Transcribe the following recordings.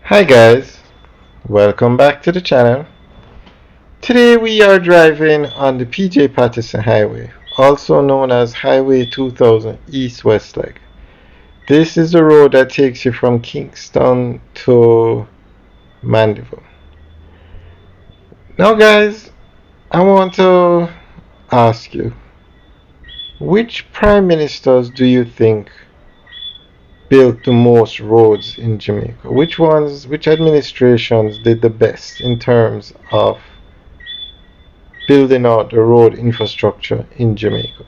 Hi guys, welcome back to the channel. Today we are driving on the PJ Patterson Highway, also known as Highway 2000 East-West leg. This is the road that takes you from Kingston to Mandeville. Now guys, I want to ask you, which prime ministers do you think built the most roads in Jamaica? Which administrations did the best in terms of building out the road infrastructure in Jamaica?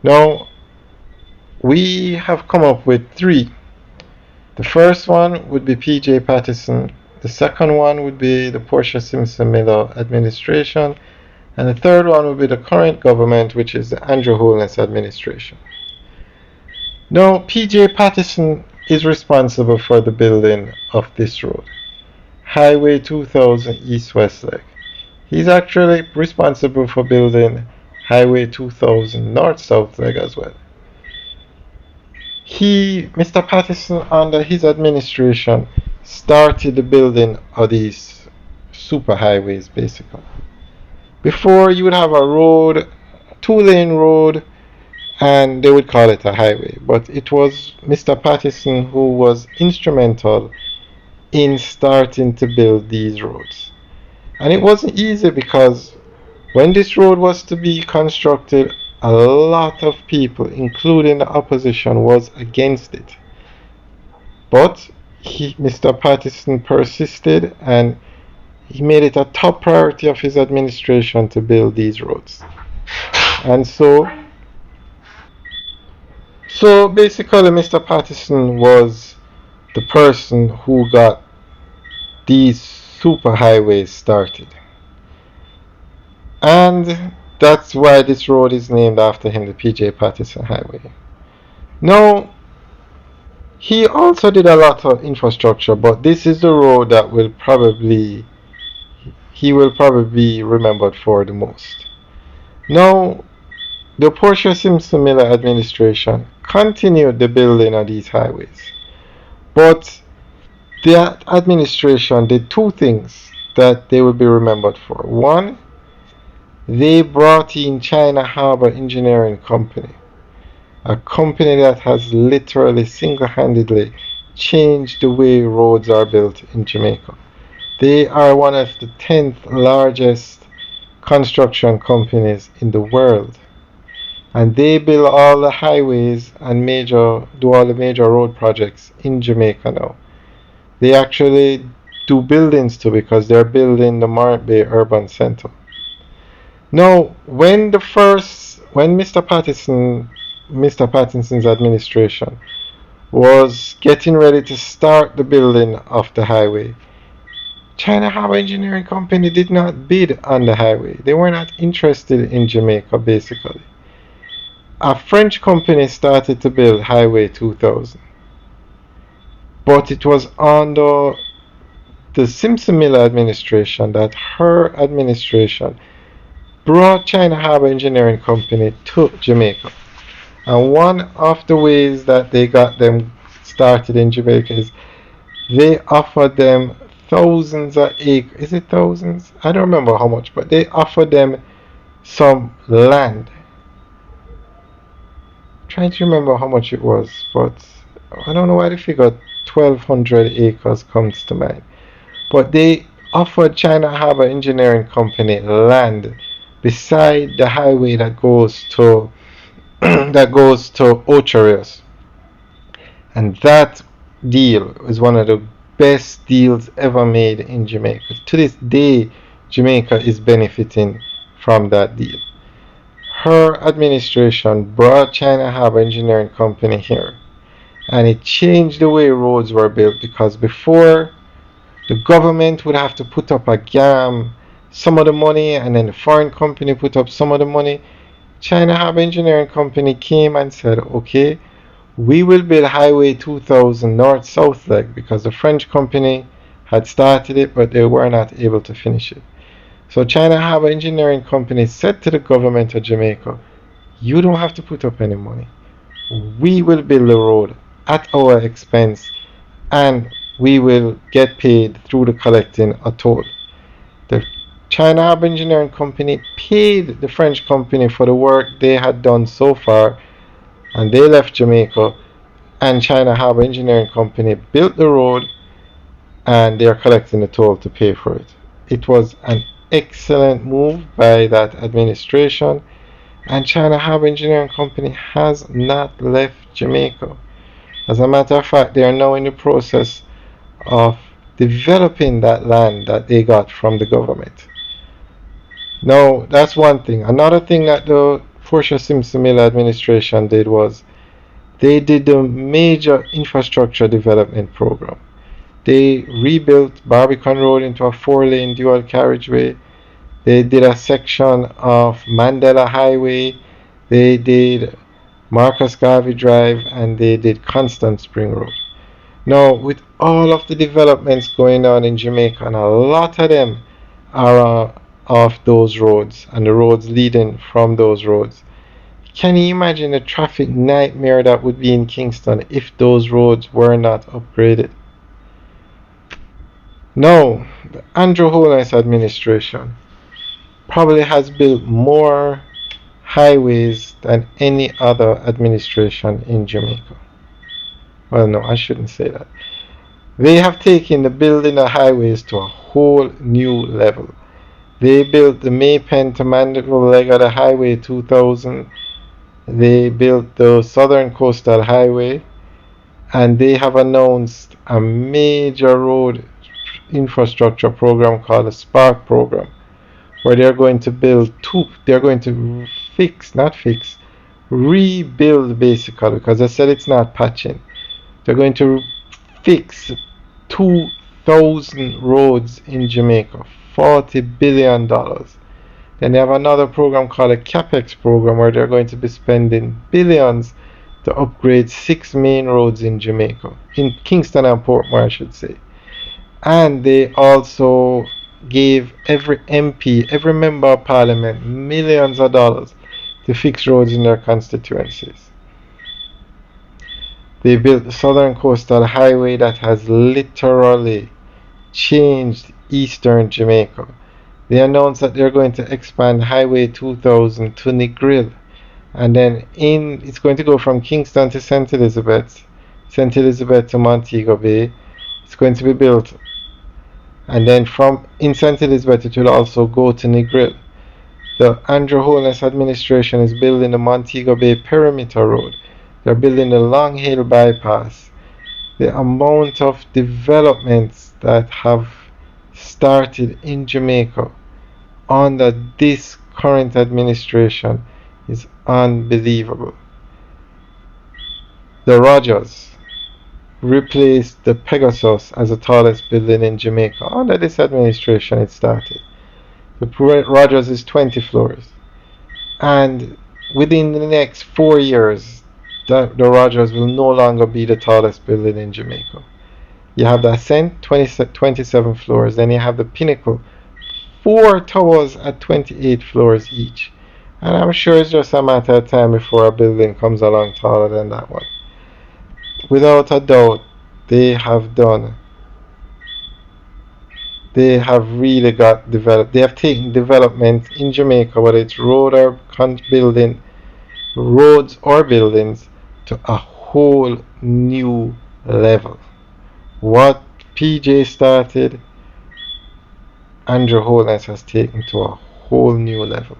Now, we have come up with three. The first one would be PJ Patterson, the second one would be the Portia Simpson Miller administration, and the third one would be the current government, which is the Andrew Holness administration. Now, PJ Patterson is responsible for the building of this road, Highway 2000 East-West leg. He's actually responsible for building Highway 2000 North-South leg as well. Mr. Patterson, under his administration, started the building of these super highways basically. Before, you would have a road, a two-lane road, and they would call it a highway. But it was Mr. Patterson who was instrumental in starting to build these roads. And it wasn't easy because when this road was to be constructed, a lot of people, including the opposition, was against it. But Mr. Patterson persisted and he made it a top priority of his administration to build these roads. And so basically Mr. Patterson was the person who got these super highways started. And that's why this road is named after him, the PJ Patterson Highway. Now, he also did a lot of infrastructure, but this is the road that he will probably be remembered for the most. Now, the Portia Simpson Miller administration continued the building of these highways, but that administration did two things that they will be remembered for. One, they brought in China Harbour Engineering Company, a company that has literally single-handedly changed the way roads are built in Jamaica. They are one of the 10th largest construction companies in the world, and they build all the highways and do all the major road projects in Jamaica now. They actually do buildings too, because they're building the Marant Bay Urban Center. Now, when Mr. Patterson's administration was getting ready to start the building of the highway, China Harbour Engineering Company did not bid on the highway. They were not interested in Jamaica basically. A French company started to build Highway 2000, but it was under the Simpson Miller administration that her administration brought China Harbour Engineering Company to Jamaica. And one of the ways that they got them started in Jamaica is they offered them thousands of acres. Is it thousands? I don't remember how much, but they offered them some land. I'm trying to remember how much it was, but I don't know why the figure 1,200 acres comes to mind. But they offered China Harbour Engineering Company land beside the highway that goes to Ocherios. And that deal is one of the best deals ever made in Jamaica. To this day, Jamaica is benefiting from that deal. Her administration brought China Harbour Engineering Company here, and it changed the way roads were built, because before, the government would have to put up some of the money, and then the foreign company put up some of the money. China Harbour Engineering Company came and said, okay, we will build Highway 2000 North-South leg, because the French company had started it, but they were not able to finish it. So China Harbour Engineering Company said to the government of Jamaica, you don't have to put up any money. We will build the road at our expense, and we will get paid through the collecting a toll. The China Harbour Engineering Company paid the French company for the work they had done so far, and they left Jamaica, and China Harbour Engineering Company built the road, and they are collecting the toll to pay for it. It was an excellent move by that administration, and China Harbour Engineering Company has not left Jamaica. As a matter of fact, they are now in the process of developing that land that they got from the government. Now, that's one thing. Another thing that the Portia Simpson Miller administration did was they did a major infrastructure development program. They rebuilt Barbican Road into a 4-lane dual carriageway. They did a section of Mandela Highway. They did Marcus Garvey Drive, and they did Constant Spring Road. Now, with all of the developments going on in Jamaica, and a lot of them are off those roads and the roads leading from those roads, can you imagine the traffic nightmare that would be in Kingston if those roads were not upgraded? No, the Andrew Holness administration probably has built more highways than any other administration in Jamaica. Well, no, I shouldn't say that. They have taken the building of highways to a whole new level. They built the Maypen to Mandeville leg of the Highway 2000. They built the Southern Coastal Highway, and they have announced a major road infrastructure program called the Spark program, where they're going to they're going to rebuild basically, because I said it's not patching. They're going to fix 2,000 roads in Jamaica, $40 billion. Then they have another program called a CapEx program, where they're going to be spending billions to upgrade 6 main roads in Jamaica, in Kingston and Portmore, I should say. And they also gave every MP, every member of parliament, millions of dollars to fix roads in their constituencies. They built the Southern Coastal Highway that has literally changed eastern Jamaica. They announced that they're going to expand Highway 2000 to Negril, and then it's going to go from Kingston to St. Elizabeth to Montego Bay. It's going to be built, and then from in St. Elizabeth it will also go to Negril. The Andrew Holness administration is building the Montego Bay Perimeter Road. They're building the Long Hill Bypass. The amount of developments that have started in Jamaica under this current administration is unbelievable. The Rogers replaced the Pegasus as the tallest building in Jamaica. Under this administration it started. The Rogers is 20 floors. And within the next 4 years, the Rogers will no longer be the tallest building in Jamaica. You have the Ascent, 27 floors. Then you have the Pinnacle, 4 towers at 28 floors each. And I'm sure it's just a matter of time before a building comes along taller than that one. Without a doubt, they have really got developed. They have taken development in Jamaica, whether it's roads or buildings, to a whole new level. What PJ started, Andrew Holness has taken to a whole new level,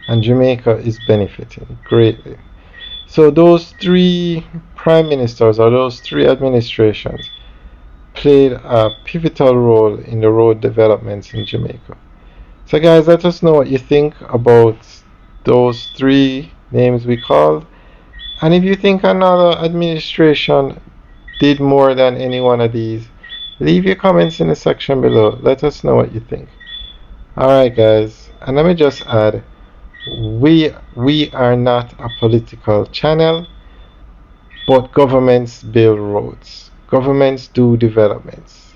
and Jamaica is benefiting greatly. So those 3 prime ministers, or those 3 administrations, played a pivotal role in the road developments in Jamaica. So guys, let us know what you think about those 3 names we called, and if you think another administration did more than any one of these, leave your comments in the section below. Let us know what you think. Alright guys, and let me just add, we are not a political channel, but governments build roads. Governments do developments.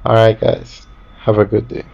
Alright guys, have a good day.